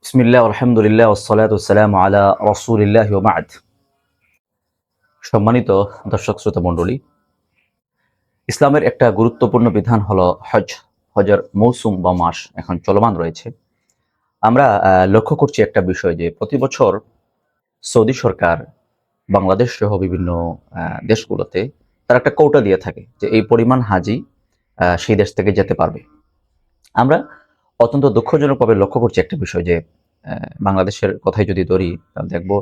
বিসমিল্লাহ আলহামদুলিল্লাহ ওয়াসসালাতু ওয়াসসালামু আলা রাসূলিল্লাহি ওয়া বা'দ। সম্মানিত দর্শক শ্রোতা মণ্ডলী, ইসলামের একটা গুরুত্বপূর্ণ বিধান হলো হজ। হজের মৌসুম বা মাস এখন চলমান রয়েছে। আমরা লক্ষ্য করছি একটা বিষয় যে প্রতি বছর সৌদি সরকার বাংলাদেশ সহ বিভিন্ন দেশগুলোতে তারা একটা কোটা দিয়ে থাকে যে এই পরিমাণ হাজি সেই দেশ থেকে যেতে পারবে। আমরা অত্যন্ত দুঃখজনকভাবে লক্ষ্য করছি একটা বিষয় যে বাংলাদেশের কথাই যদি ধরি তাহলে দেখবো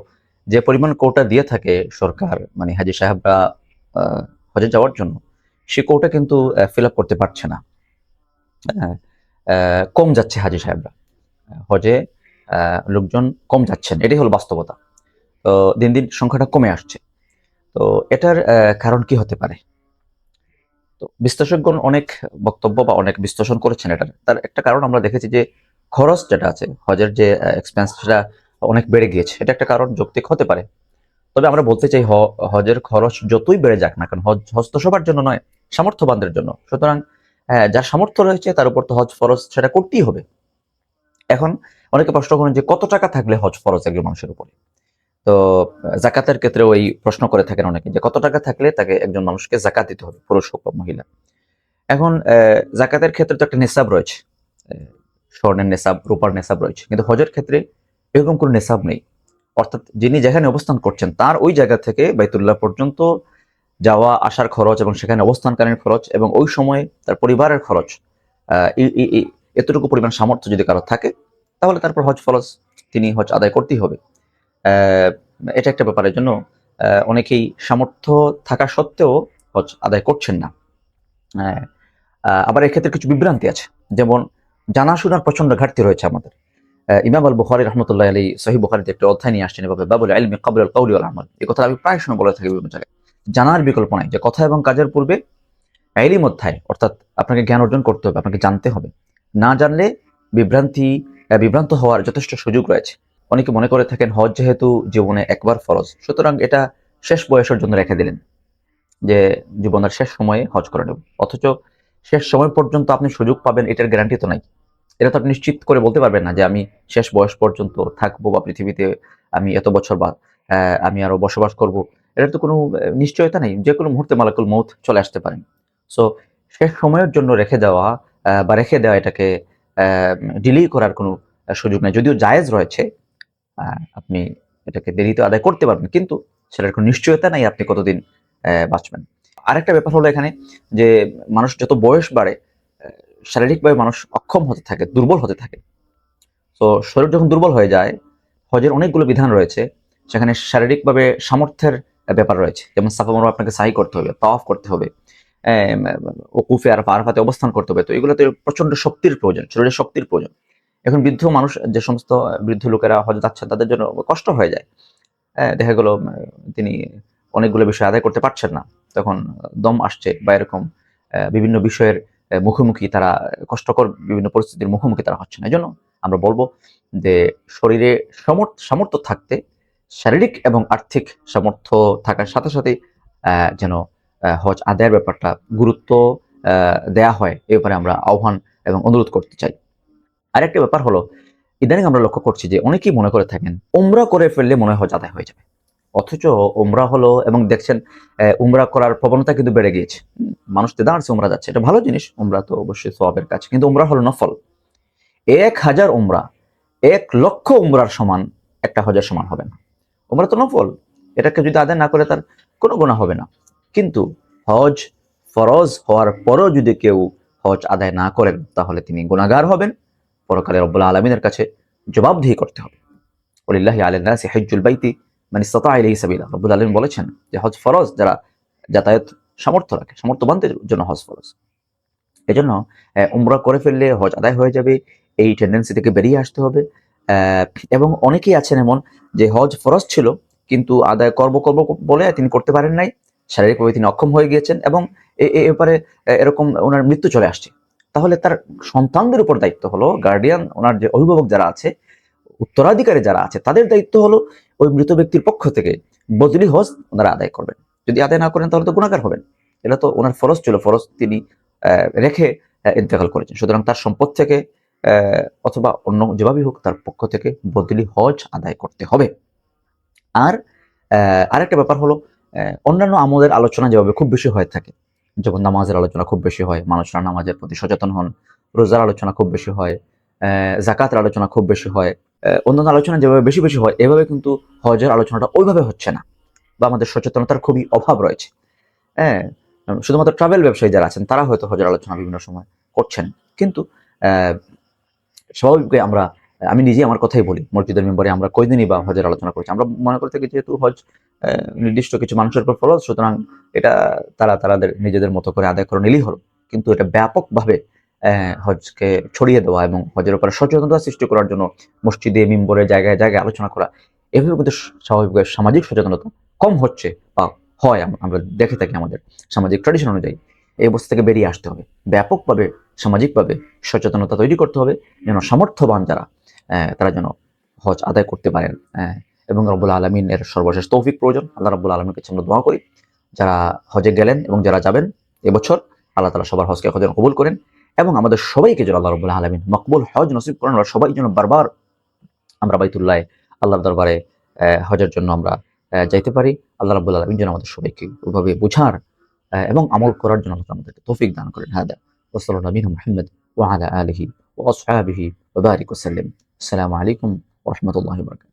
যে পরিমাণ কোটা দিয়ে থাকে সরকার, মানে হাজী সাহেবরা হজে যাওয়ার জন্য, সে কোটা কিন্তু ফিল আপ করতে পারছে না। হ্যাঁ, কম যাচ্ছে হাজী সাহেবরা হজে, লোকজন কম যাচ্ছেন, এটাই হলো বাস্তবতা। তো দিন দিন সংখ্যাটা কমে আসছে। তো এটার কারণ কি হতে পারে? তো বিশ্লেষকগণ অনেক বক্তব্য বা অনেক বিশ্লেষণ করেছেন এটার। তার একটা কারণ আমরা দেখেছি যে খরচ যেটা আছে, হজের যে এক্সপেন্স, সেটা অনেক বেড়ে গিয়েছে। এটা একটা কারণ যৌক্তিক হতে পারে। তবে আমরা বলতে চাই হজের খরচ যতই বেড়ে যাক না কেন, হজ তো সবার জন্য নয়, সামর্থ্যবানদের জন্য। সুতরাং যার সামর্থ্য রয়েছে তার উপর তো হজ ফরজ, সেটা করতেই হবে। এখন অনেকে প্রশ্ন করেন যে কত টাকা থাকলে হজ ফরজ একজন মানুষের উপরে। তো জাকাতের ক্ষেত্রেও এই প্রশ্ন করে থাকেন অনেকে যে কত টাকা থাকলে তাকে একজন মানুষকে জাকাত দিতে হবে, পুরুষ হোক বা মহিলা। এখন জাকাতের ক্ষেত্রে তো একটা নেসাব রয়েছে, আহ, স্বর্ণের নেসাব, রূপার নেসাব রয়েছে, কিন্তু হজের ক্ষেত্রে এরকম কোনো নেসাব নেই। অর্থাৎ যিনি যেখানে অবস্থান করছেন তার ওই জায়গা থেকে বাইতুল্লাহ পর্যন্ত যাওয়া আসার খরচ এবং সেখানে অবস্থানকালীন খরচ এবং ওই সময় তার পরিবারের খরচ, এতটুকু পরিমাণ সামর্থ্য যদি কারো থাকে তাহলে তারপর হজ ফরজ, তিনি হজ আদায় করতেই হবে। আহ, এটা একটা ব্যাপারের জন্য অনেকেই সামর্থ্য থাকা সত্ত্বেও হজ আদায় করছেন না। হ্যাঁ, আবার এক্ষেত্রে কিছু বিভ্রান্তি আছে, যেমন জানাশোনার প্রচন্ড ঘাটতি রয়েছে আমাদের। ইমাম আল বুখারী রাহমাতুল্লাহি আলাইহি সহিহ বুখারীতে একটা অধ্যায় নিয়ে আসছেন এভাবে, বাবুল ইলমি ক্বাবলাল কওলি ওয়াল আমাল। এই কথা আমি প্রায় সময় বলে থাকি বিভিন্ন জায়গায়। জানার বিকল্প নাই, যে কথা এবং কাজের পূর্বে ইলম অধ্যায়, অর্থাৎ আপনাকে জ্ঞান অর্জন করতে হবে, আপনাকে জানতে হবে। না জানলে বিভ্রান্ত হওয়ার যথেষ্ট সুযোগ রয়েছে। অনেকে মনে করে থাকেন হজ যেহেতু জীবনে একবার ফরজ, সুতরাং এটা শেষ বয়সের জন্য রেখে দিলেন, যে জীবনের শেষ সময়ে হজ করে নেব। অথচ শেষ সময় পর্যন্ত আপনি সুযোগ পাবেন এটার গ্যারান্টি তো নাই। এটা তো আপনি নিশ্চিত করে বলতে পারবেন না যে আমি শেষ বয়স পর্যন্ত থাকবো বা পৃথিবীতে আমি এত বছর বা আমি আরো বসবাস করব। এটার তো কোনো নিশ্চয়তা নেই। যে কোনো মুহূর্তে মালাকুল মউত চলে আসতে পারেন। সো শেষ সময়ের জন্য রেখে দেওয়া বা রেখে দেওয়া এটাকে ডিলে করার কোনো সুযোগ নাই। যদিও জায়েজ রয়েছে, আপনি এটাকে দেরিতে আদায় করতে পারবেন, কিন্তু সেটার কোনো নিশ্চয়তা নাই আপনি কতদিন বাঁচবেন। আরেকটা ব্যাপার হলো এখানে যে মানুষ যত বয়স বাড়ে, শারীরিকভাবে মানুষ অক্ষম হতে থাকে, দুর্বল হতে থাকে। তো শরীর যখন দুর্বল হয়ে যায়, হজের অনেকগুলো বিধান রয়েছে, সেখানে শারীরিকভাবে সামর্থ্যের ব্যাপার রয়েছে। যেমন সাফা মারওয়া আপনাকে সাই করতে হবে, তাওয়াফ করতে হবে, ওকুফে আর আরাফাতে অবস্থান করতে হবে। তো এগুলোতে প্রচন্ড শক্তির প্রয়োজন, শরীরের শক্তির প্রয়োজন। এখন বৃদ্ধ মানুষ, যে সমস্ত বৃদ্ধ লোকেরা হজ যাচ্ছেন তাদের জন্য কষ্ট হয়ে যায়। দেখা গেল তিনি অনেকগুলো বিষয় আদায় করতে পারছেন না, তখন দম আসছে বা এরকম বিভিন্ন বিষয়ের মুখোমুখি তারা, কষ্টকর বিভিন্ন পরিস্থিতির মুখোমুখি তারা হচ্ছে না। এজন্য আমরা বলবো যে শরীরে সামর্থ্য থাকতে, শারীরিক এবং আর্থিক সামর্থ্য থাকার সাথে সাথে যেন হজ আদায়ের ব্যাপারটা গুরুত্ব দেয়া হয়, এ ব্যাপারে আমরা আহ্বান এবং অনুরোধ করতে চাই। আরেকটা ব্যাপার হলো, ইদানিং আমরা লক্ষ্য করছি যে অনেকেই মনে করে থাকেন উমরা করে ফেললে মনে হয় হজ আদায় হয়ে যাবে। অথচ উমরা হলো, এবং দেখছেন উমরা করার প্রবণতা কিন্তু বেড়ে গিয়েছে। মানুষ দেদারসে উমরা যাচ্ছে, এটা ভালো জিনিস। উমরা তো অবশ্যই সওয়াবের কাজ, কিন্তু উমরা হলো নফল। 1000 উমরা 1,00,000 উমরার সমান একটা হজের সমান হবে না। উমরা তো নফল, এটাকে যদি আদায় না করে তার কোনো গুনাহ হবে না। কিন্তু হজ ফরজ হওয়ার পরও যদি কেউ হজ আদায় না করেন তাহলে তিনি গুনাহগার হবেন, পরকালে রব্বুল আলামিনের কাছে জবাবদিহি করতে হবে। ওয়ালিল্লাহি আলান নাসি হিজ্জুল বাইতি মান ইসতাতা ইলাইহি সাবিলা। রব্বুল আলামিন বলেছেন যে হজ ফরজ, যারা যাতায়াত সামর্থ্য রাখে, সামর্থ্যবানদের জন্য হজ ফরজ। এজন্য উমরা করে ফেললে হজ আদায় হয়ে যাবে, এই টেন্ডেন্সি থেকে বেরিয়ে আসতে হবে। আহ, এবং অনেকেই আছেন এমন যে হজ ফরজ ছিল কিন্তু আদায় করব করব বলে তিনি করতে পারেন নাই, শারীরিকভাবে তিনি অক্ষম হয়ে গিয়েছেন এবং এবারে এরকম ওনার মৃত্যু চলে আসছে। তাহলে তার সন্তানদের উপর দায়িত্ব হলো, গার্ডিয়ান, ওনার যে অভিভাবক যারা আছে, উত্তরাধিকারী যারা আছে, তাদের দায়িত্ব হলো ওই মৃত ব্যক্তির পক্ষ থেকে বদলি হজ ওনারা আদায় করবেন। যদি আদায় না করেন তাহলে তো গুনাহগার হবেন। এটা তো ওনার ফরজ ছিল, ফরজ তিনি রেখে ইন্তেকাল করেছেন। সুতরাং তার সম্পদ থেকে অথবা অন্য যেভাবেই হোক তার পক্ষ থেকে বদলি হজ আদায় করতে হবে। আর আরেকটা ব্যাপার হলো, অন্যান্য আমলের আলোচনা যেভাবে খুব বেশি হয়ে থাকে, যেমন নামাজের আলোচনা খুব বেশি হয়, মানুষরা নামাজের প্রতি সচেতন হন, রোজার আলোচনা খুব বেশি হয়, জাকাতের আলোচনা খুব বেশি হয়, অন্যান্য আলোচনা যেভাবে বেশি বেশি হয়, এভাবে কিন্তু হজের আলোচনাটা ওইভাবে হচ্ছে না, বা আমাদের সচেতনতার খুবই অভাব রয়েছে। হ্যাঁ, শুধুমাত্র ট্রাভেল ব্যবসায়ী যারা আছেন তারা হয়তো হজের আলোচনা বিভিন্ন সময় করছেন। কিন্তু আহ, স্বাভাবিকভাবে আমি নিজেই আমার কথাই বলি, মসজিদের মেম্বারে আমরা কয়দিনই বা হজের আলোচনা করছি। আমরা মনে করে থাকি যেহেতু হজ নির্দিষ্ট কিছু মানুষের উপর ফরজ, সুতরাং এটা তারা তাদের নিজেদের মতো করে আদায় করে নিলেই হলো। কিন্তু এটা ব্যাপকভাবে হজকে ছড়িয়ে দেওয়া এবং হজের উপরে সচেতনতা সৃষ্টি করার জন্য মসজিদে মিম্বরে জায়গায় জায়গায় আলোচনা করা, এভাবে কিন্তু স্বাভাবিকভাবে সামাজিক সচেতনতা কম হচ্ছে বা হয়। আমরা দেখে থাকি আমাদের সামাজিক ট্র্যাডিশন অনুযায়ী এই অবস্থা থেকে বেরিয়ে আসতে হবে। ব্যাপকভাবে সামাজিকভাবে সচেতনতা তৈরি করতে হবে, যেন সামর্থ্যবান যারা তারা যেন হজ আদায় করতে পারেন। এবং রব্বুল আলমিন এর সর্বশেষ তৌফিক প্রয়োজন। আল্লাহ রব্বুল আলমীর কাছে আমরা দোয়া করি, যারা হজে গেলেন এবং যারা যাবেন এবছর, আল্লাহ তালা সবার হজকে হজের কবুল করেন এবং আমাদের সবাইকে যেন আল্লাহ রব্বুল আলমিন মকবুল হজ নসিব করেন। আমরা সবাই যেন বারবার আমরা বাইতুল্লাহ আল্লাহর দরবারে হজের জন্য আমরা যাইতে পারি। আল্লাহ রাব্বুল আলামিন যেন আমাদের সবাইকে ওইভাবে বুঝার এবং আমল করার জন্য আল্লাহ আমাদেরকে তৌফিক দান করেন। হাদা ওয়া সাল্লাল্লাহু আলা মুহাম্মদ ওয়া আলা আলিহি ওয়া আসহাবিহি ওয়া বারিক ওয়া সাল্লাম। আসসালামু আলাইকুম ওয়া রাহমাতুল্লাহি ওয়া বারাকাতুহু।